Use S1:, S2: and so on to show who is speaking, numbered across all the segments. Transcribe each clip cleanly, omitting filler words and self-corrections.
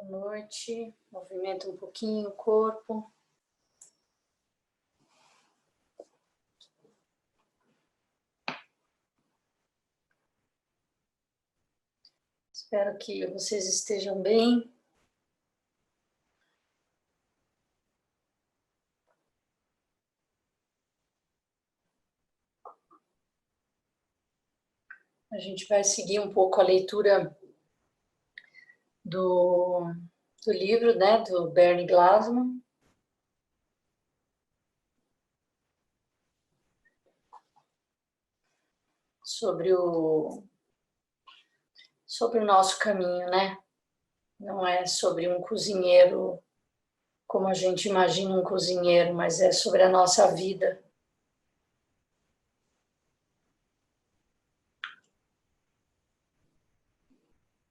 S1: noite, movimenta um pouquinho o corpo. Espero que vocês estejam bem. A gente vai seguir um pouco a leitura do livro, né, do Bernie Glassman. Sobre o nosso caminho, né? Não é sobre um cozinheiro, como a gente imagina um cozinheiro, mas é sobre a nossa vida.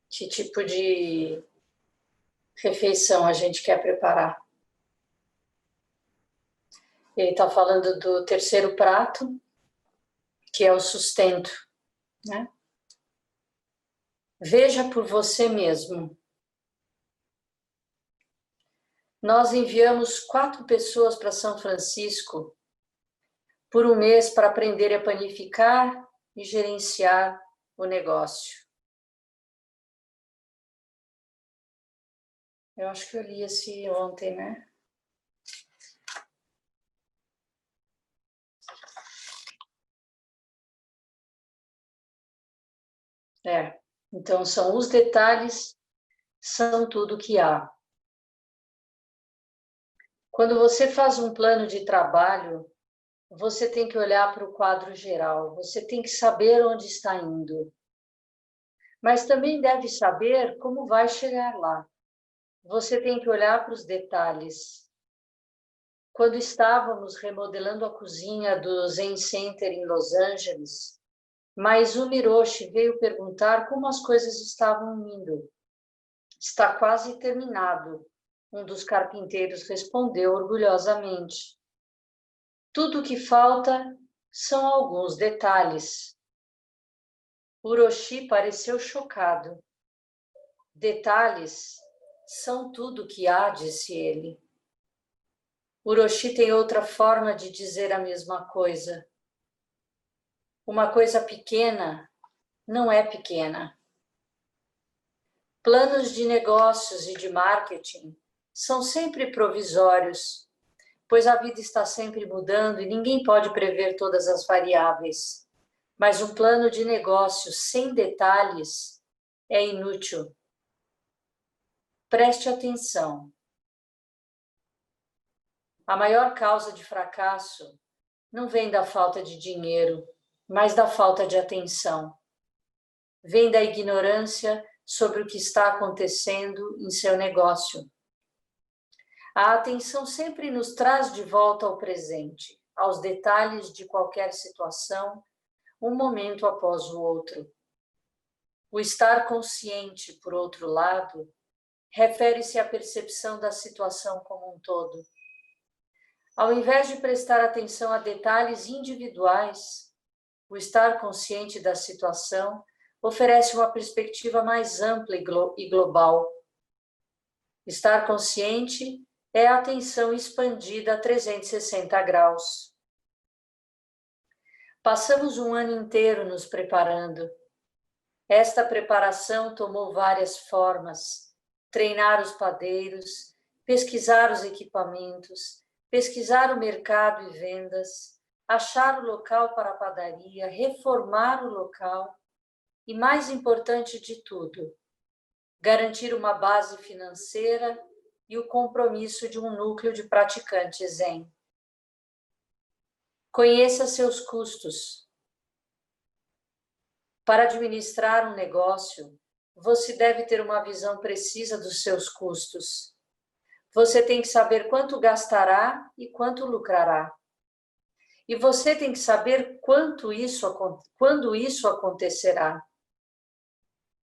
S1: Que tipo de refeição a gente quer preparar? Ele está falando do terceiro prato, que é o sustento, né? Veja por você mesmo. Nós enviamos 4 pessoas para São Francisco por um mês para aprender a planificar e gerenciar o negócio. Eu acho que eu li esse ontem, né? Então são os detalhes, são tudo que há. Quando você faz um plano de trabalho, você tem que olhar para o quadro geral, você tem que saber onde está indo. Mas também deve saber como vai chegar lá. Você tem que olhar para os detalhes. Quando estávamos remodelando a cozinha do Zen Center em Los Angeles, Maizu Hiroshi veio perguntar como as coisas estavam indo. Está quase terminado, um dos carpinteiros respondeu orgulhosamente. Tudo o que falta são alguns detalhes. Hiroshi pareceu chocado. Detalhes são tudo o que há, disse ele. Hiroshi tem outra forma de dizer a mesma coisa. Uma coisa pequena não é pequena. Planos de negócios e de marketing são sempre provisórios, pois a vida está sempre mudando e ninguém pode prever todas as variáveis. Mas um plano de negócio sem detalhes é inútil. Preste atenção. A maior causa de fracasso não vem da falta de dinheiro, mas da falta de atenção. Vem da ignorância sobre o que está acontecendo em seu negócio. A atenção sempre nos traz de volta ao presente, aos detalhes de qualquer situação, um momento após o outro. O estar consciente, por outro lado, refere-se à percepção da situação como um todo. Ao invés de prestar atenção a detalhes individuais, o estar consciente da situação oferece uma perspectiva mais ampla e global. Estar consciente é a atenção expandida a 360 graus. Passamos um ano inteiro nos preparando. Esta preparação tomou várias formas: treinar os padeiros, pesquisar os equipamentos, pesquisar o mercado e vendas, achar o local para a padaria, reformar o local e, mais importante de tudo, garantir uma base financeira e o compromisso de um núcleo de praticantes Zen. Conheça seus custos. Para administrar um negócio, você deve ter uma visão precisa dos seus custos. Você tem que saber quanto gastará e quanto lucrará. E você tem que saber quando isso acontecerá.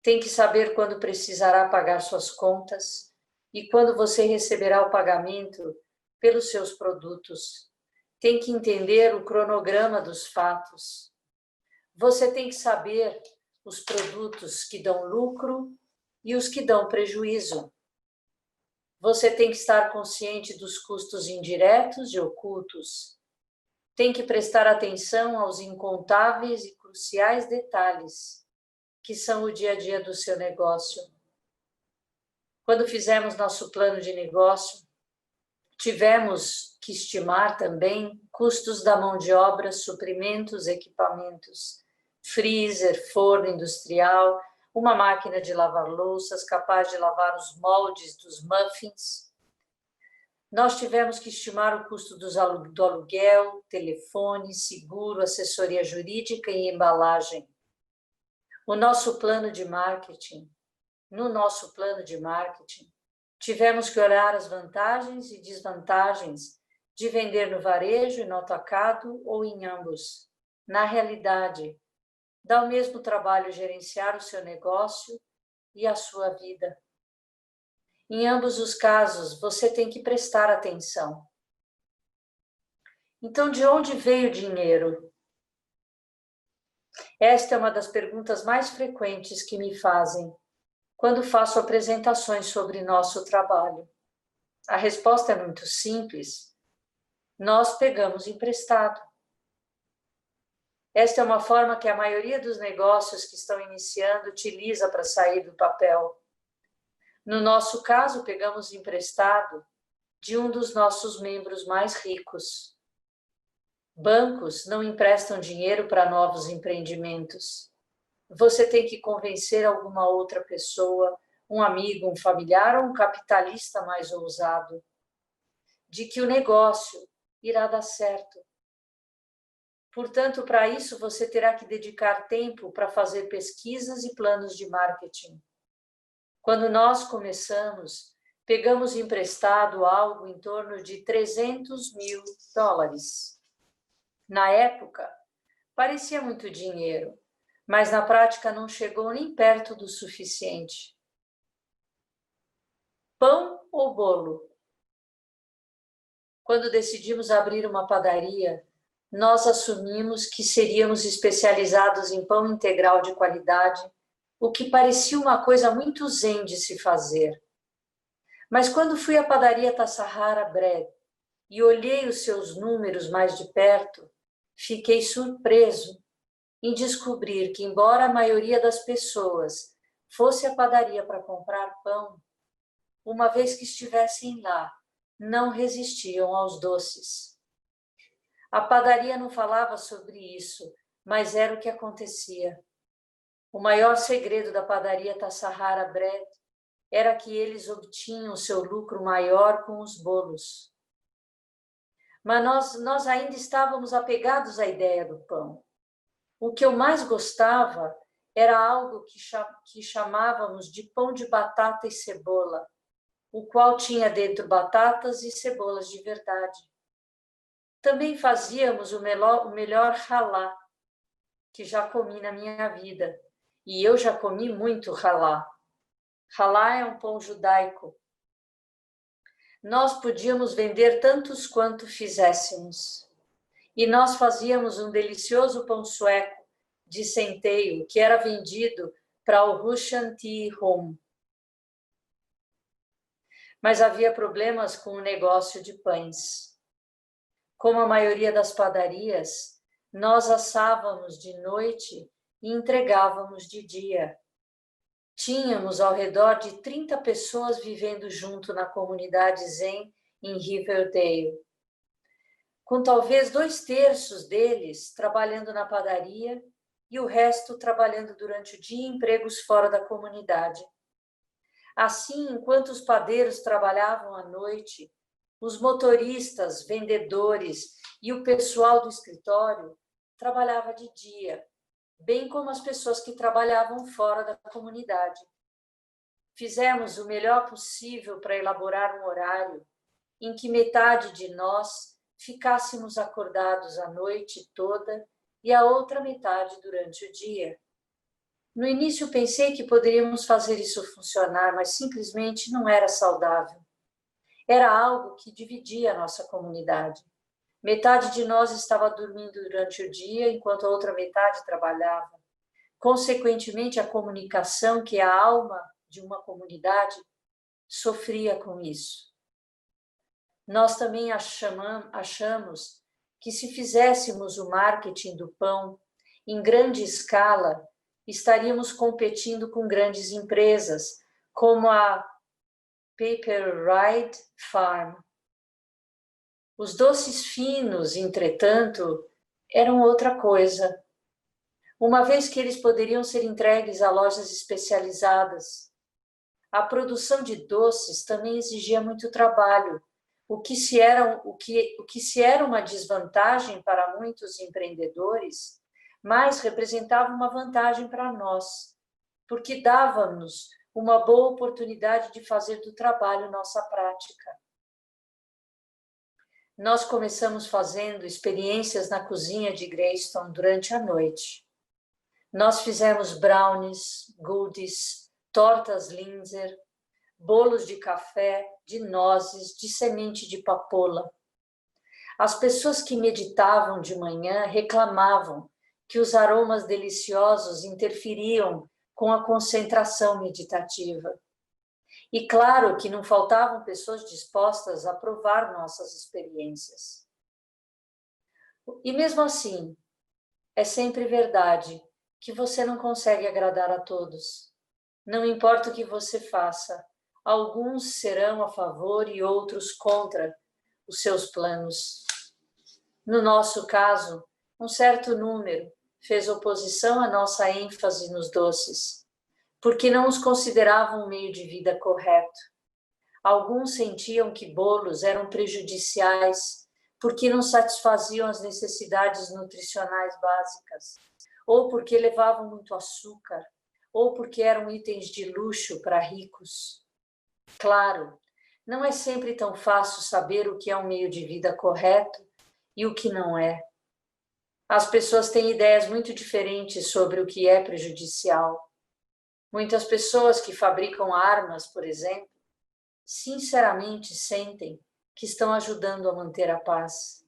S1: Tem que saber quando precisará pagar suas contas e quando você receberá o pagamento pelos seus produtos. Tem que entender o cronograma dos fatos. Você tem que saber os produtos que dão lucro e os que dão prejuízo. Você tem que estar consciente dos custos indiretos e ocultos. Tem que prestar atenção aos incontáveis e cruciais detalhes que são o dia a dia do seu negócio. Quando fizemos nosso plano de negócio, tivemos que estimar também custos da mão de obra, suprimentos, equipamentos, freezer, forno industrial, uma máquina de lavar louças capaz de lavar os moldes dos muffins. Nós tivemos que estimar o custo do aluguel, telefone, seguro, assessoria jurídica e embalagem. No nosso plano de marketing, tivemos que olhar as vantagens e desvantagens de vender no varejo e no atacado ou em ambos. Na realidade, dá o mesmo trabalho gerenciar o seu negócio e a sua vida. Em ambos os casos, você tem que prestar atenção. Então, de onde veio o dinheiro? Esta é uma das perguntas mais frequentes que me fazem quando faço apresentações sobre nosso trabalho. A resposta é muito simples. Nós pegamos emprestado. Esta é uma forma que a maioria dos negócios que estão iniciando utiliza para sair do papel. No nosso caso, pegamos emprestado de um dos nossos membros mais ricos. Bancos não emprestam dinheiro para novos empreendimentos. Você tem que convencer alguma outra pessoa, um amigo, um familiar ou um capitalista mais ousado, de que o negócio irá dar certo. Portanto, para isso, você terá que dedicar tempo para fazer pesquisas e planos de marketing. Quando nós começamos, pegamos emprestado algo em torno de $300 mil. Na época, parecia muito dinheiro, mas na prática não chegou nem perto do suficiente. Pão ou bolo? Quando decidimos abrir uma padaria, nós assumimos que seríamos especializados em pão integral de qualidade, o que parecia uma coisa muito zen de se fazer. Mas quando fui à padaria Tassahara Bread e olhei os seus números mais de perto, fiquei surpreso em descobrir que, embora a maioria das pessoas fosse à padaria para comprar pão, uma vez que estivessem lá, não resistiam aos doces. A padaria não falava sobre isso, mas era o que acontecia. O maior segredo da padaria Tassahara Bread era que eles obtinham seu lucro maior com os bolos. Mas nós ainda estávamos apegados à ideia do pão. O que eu mais gostava era algo que chamávamos de pão de batata e cebola, o qual tinha dentro batatas e cebolas de verdade. Também fazíamos o melhor halá, que já comi na minha vida. E eu já comi muito halá. Halá é um pão judaico. Nós podíamos vender tantos quanto fizéssemos. E nós fazíamos um delicioso pão sueco de centeio que era vendido para o Russian Tea Home. Mas havia problemas com o negócio de pães. Como a maioria das padarias, nós assávamos de noite e entregávamos de dia. Tínhamos ao redor de 30 pessoas vivendo junto na comunidade Zen em Riverdale, com talvez 2/3 deles trabalhando na padaria e o resto trabalhando durante o dia em empregos fora da comunidade. Assim, enquanto os padeiros trabalhavam à noite, os motoristas, vendedores e o pessoal do escritório trabalhavam de dia, bem como as pessoas que trabalhavam fora da comunidade. Fizemos o melhor possível para elaborar um horário em que metade de nós ficássemos acordados a noite toda e a outra metade durante o dia. No início pensei que poderíamos fazer isso funcionar, mas simplesmente não era saudável. Era algo que dividia a nossa comunidade. Metade de nós estava dormindo durante o dia, enquanto a outra metade trabalhava. Consequentemente, a comunicação, que é a alma de uma comunidade, sofria com isso. Nós também achamos que se fizéssemos o marketing do pão em grande escala, estaríamos competindo com grandes empresas, como a Paper Ride Farm. Os doces finos, entretanto, eram outra coisa, uma vez que eles poderiam ser entregues a lojas especializadas. A produção de doces também exigia muito trabalho, o que se era uma desvantagem para muitos empreendedores, mas representava uma vantagem para nós, porque dava-nos uma boa oportunidade de fazer do trabalho nossa prática. Nós começamos fazendo experiências na cozinha de Greystone durante a noite. Nós fizemos brownies, goodies, tortas Linzer, bolos de café, de nozes, de semente de papoula. As pessoas que meditavam de manhã reclamavam que os aromas deliciosos interferiam com a concentração meditativa. E claro que não faltavam pessoas dispostas a provar nossas experiências. E mesmo assim, é sempre verdade que você não consegue agradar a todos. Não importa o que você faça, alguns serão a favor e outros contra os seus planos. No nosso caso, um certo número fez oposição à nossa ênfase nos doces, porque não os consideravam um meio de vida correto. Alguns sentiam que bolos eram prejudiciais, porque não satisfaziam as necessidades nutricionais básicas, ou porque levavam muito açúcar, ou porque eram itens de luxo para ricos. Claro, não é sempre tão fácil saber o que é um meio de vida correto e o que não é. As pessoas têm ideias muito diferentes sobre o que é prejudicial. Muitas pessoas que fabricam armas, por exemplo, sinceramente sentem que estão ajudando a manter a paz.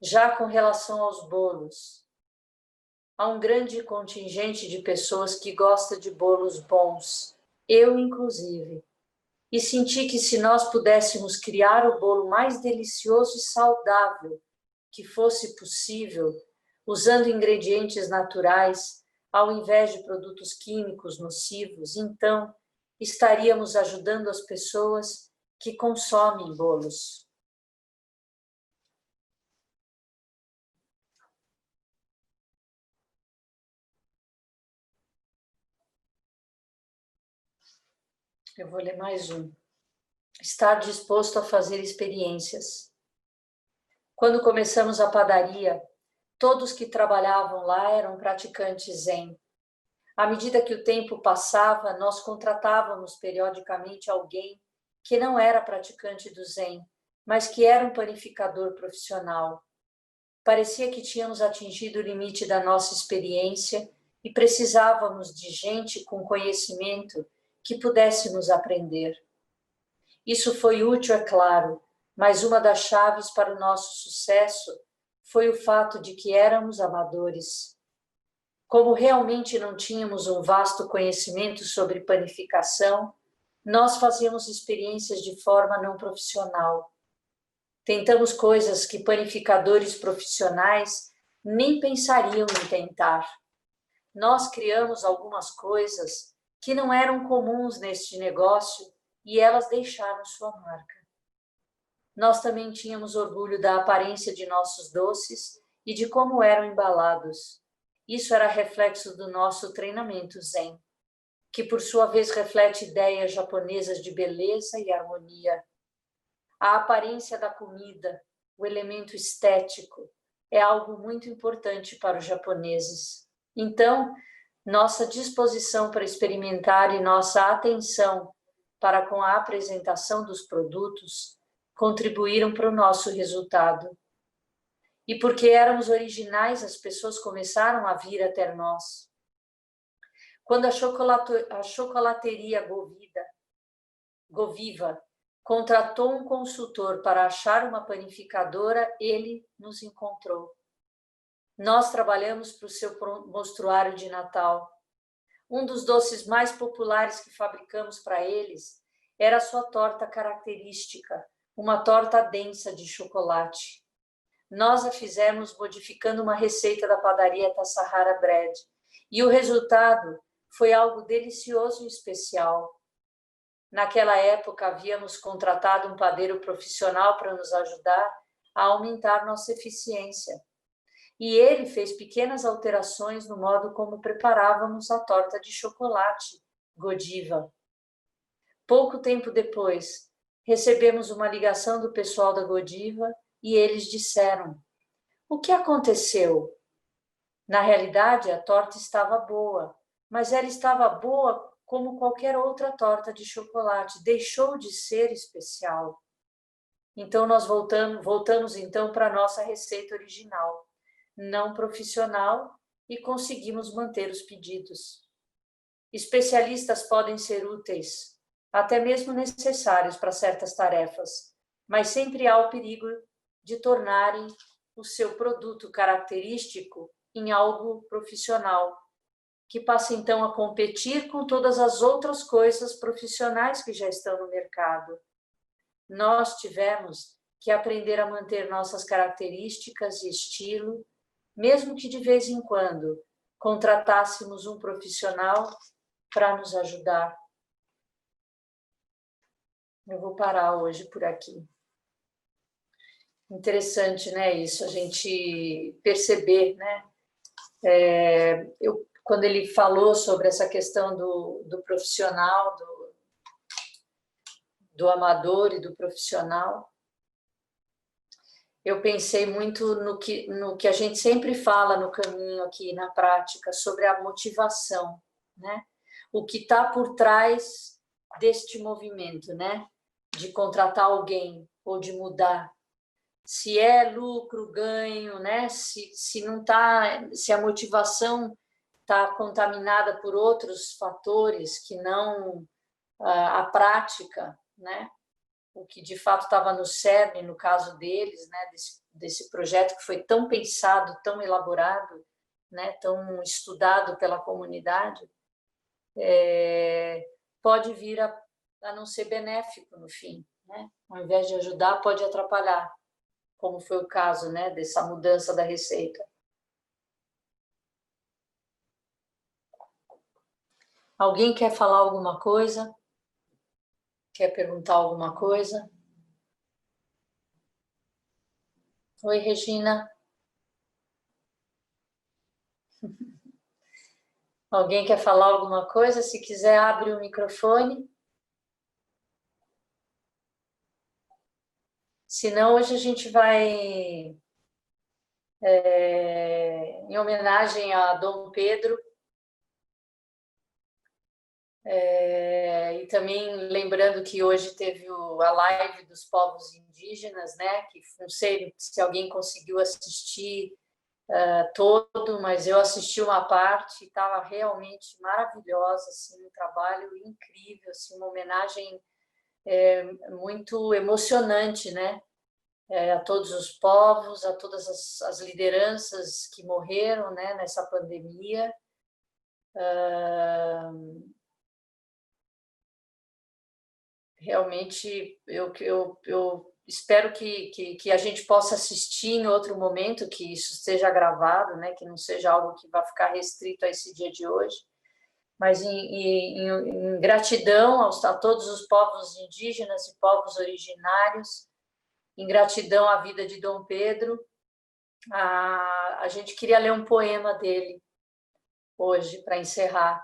S1: Já com relação aos bolos, há um grande contingente de pessoas que gosta de bolos bons, eu inclusive, e senti que se nós pudéssemos criar o bolo mais delicioso e saudável que fosse possível, usando ingredientes naturais, ao invés de produtos químicos nocivos, então estaríamos ajudando as pessoas que consomem bolos. Eu vou ler mais um. Estar disposto a fazer experiências. Quando começamos a padaria, todos que trabalhavam lá eram praticantes Zen. À medida que o tempo passava, nós contratávamos periodicamente alguém que não era praticante do Zen, mas que era um panificador profissional. Parecia que tínhamos atingido o limite da nossa experiência e precisávamos de gente com conhecimento que pudéssemos aprender. Isso foi útil, é claro, mas uma das chaves para o nosso sucesso foi o fato de que éramos amadores. Como realmente não tínhamos um vasto conhecimento sobre panificação, nós fazíamos experiências de forma não profissional. Tentamos coisas que panificadores profissionais nem pensariam em tentar. Nós criamos algumas coisas que não eram comuns neste negócio e elas deixaram sua marca. Nós também tínhamos orgulho da aparência de nossos doces e de como eram embalados. Isso era reflexo do nosso treinamento Zen, que por sua vez reflete ideias japonesas de beleza e harmonia. A aparência da comida, o elemento estético, é algo muito importante para os japoneses. Então, nossa disposição para experimentar e nossa atenção para com a apresentação dos produtos contribuíram para o nosso resultado. E porque éramos originais, as pessoas começaram a vir até nós. Quando a chocolateria Goviva contratou um consultor para achar uma panificadora, ele nos encontrou. Nós trabalhamos para o seu mostruário de Natal. Um dos doces mais populares que fabricamos para eles Era a sua torta característica, uma torta densa de chocolate. Nós a fizemos modificando uma receita da padaria Tassahara Bread, e o resultado foi algo delicioso e especial. Naquela época, havíamos contratado um padeiro profissional para nos ajudar a aumentar nossa eficiência. E ele fez pequenas alterações no modo como preparávamos a torta de chocolate Godiva. Pouco tempo depois, recebemos uma ligação do pessoal da Godiva e eles disseram: o que aconteceu? Na realidade, a torta estava boa, mas ela estava boa como qualquer outra torta de chocolate, deixou de ser especial. Então, nós voltamos então para a nossa receita original, não profissional, e conseguimos manter os pedidos. Especialistas podem ser úteis, até mesmo necessários para certas tarefas, mas sempre há o perigo de tornarem o seu produto característico em algo profissional, que passa então a competir com todas as outras coisas profissionais que já estão no mercado. Nós tivemos que aprender a manter nossas características e estilo, mesmo que de vez em quando contratássemos um profissional para nos ajudar. Eu vou parar hoje por aqui. Interessante, né, isso, a gente perceber, né? Quando ele falou sobre essa questão do profissional, do amador e do profissional, eu pensei muito no que a gente sempre fala no caminho aqui, na prática, sobre a motivação, né? O que está por trás deste movimento, né? De contratar alguém ou de mudar. Se é lucro, ganho, né? Se não tá, se a motivação está contaminada por outros fatores que não a prática, né? O que de fato estava no cerne, no caso deles, né? Desse projeto que foi tão pensado, tão elaborado, né? Tão estudado pela comunidade, pode vir a não ser benéfico no fim, né? Ao invés de ajudar, pode atrapalhar, como foi o caso, né? Dessa mudança da receita. Alguém quer falar alguma coisa? Quer perguntar alguma coisa? Oi, Regina. Alguém quer falar alguma coisa? Se quiser, abre o microfone. Senão, hoje a gente vai, em homenagem a Dom Pedro, e também lembrando que hoje teve a live dos povos indígenas, né? Que não sei se alguém conseguiu assistir todo, mas eu assisti uma parte e estava realmente maravilhosa, assim, um trabalho incrível, assim, uma homenagem muito emocionante, né? A todos os povos, a todas as lideranças que morreram, né, nessa pandemia. Realmente, eu espero que a gente possa assistir em outro momento, que isso esteja gravado, né, que não seja algo que vai ficar restrito a esse dia de hoje, mas em gratidão a todos os povos indígenas e povos originários, em gratidão à vida de Dom Pedro, a gente queria ler um poema dele hoje, para encerrar.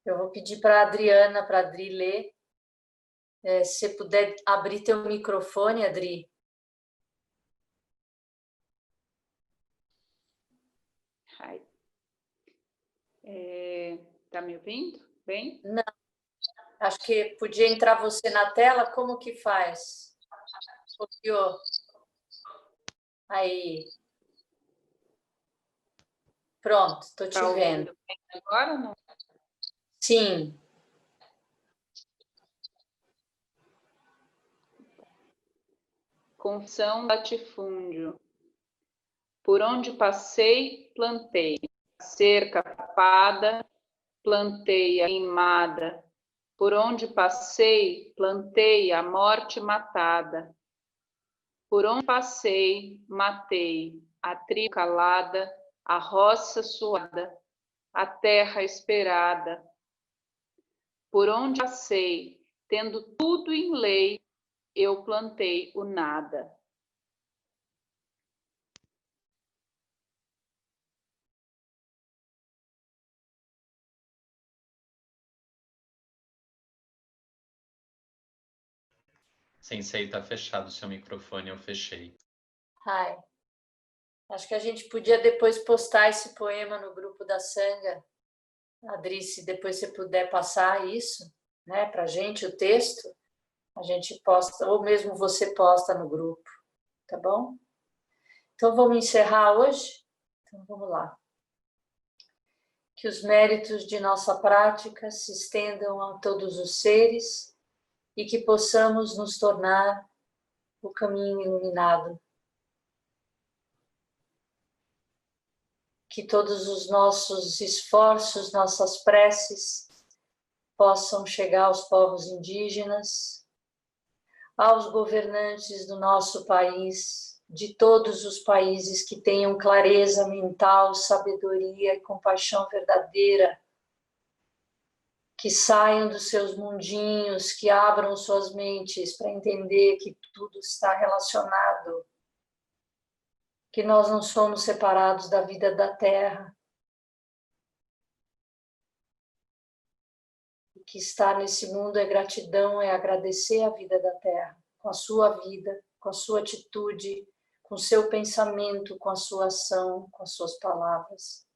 S1: Eu vou pedir para a Adriana, para a Adri ler. Se você puder abrir teu microfone, Adri.
S2: Tá me ouvindo? Bem?
S1: Não, acho que podia entrar você na tela, como que faz? Copiou. Aí. Pronto, estou te vendo.
S2: Agora ou não?
S1: Sim.
S2: Confissão latifúndio. Por onde passei, plantei. A cerca tapada, plantei a queimada. Por onde passei, plantei a morte matada. Por onde passei, matei a tribo calada, a roça suada, a terra esperada. Por onde passei, tendo tudo em lei, eu plantei o nada.
S3: Sensei, tá fechado o seu microfone, eu fechei.
S1: Ai, acho que a gente podia depois postar esse poema no grupo da Sangha. Adri, se depois você puder passar isso, né, para a gente, o texto, a gente posta, ou mesmo você posta no grupo, tá bom? Então vamos encerrar hoje? Então vamos lá. Que os méritos de nossa prática se estendam a todos os seres e que possamos nos tornar o caminho iluminado. Que todos os nossos esforços, nossas preces possam chegar aos povos indígenas, aos governantes do nosso país, de todos os países que tenham clareza mental, sabedoria e compaixão verdadeira, que saiam dos seus mundinhos, que abram suas mentes para entender que tudo está relacionado, que nós não somos separados da vida da Terra, que estar nesse mundo é gratidão, é agradecer a vida da Terra, com a sua vida, com a sua atitude, com o seu pensamento, com a sua ação, com as suas palavras.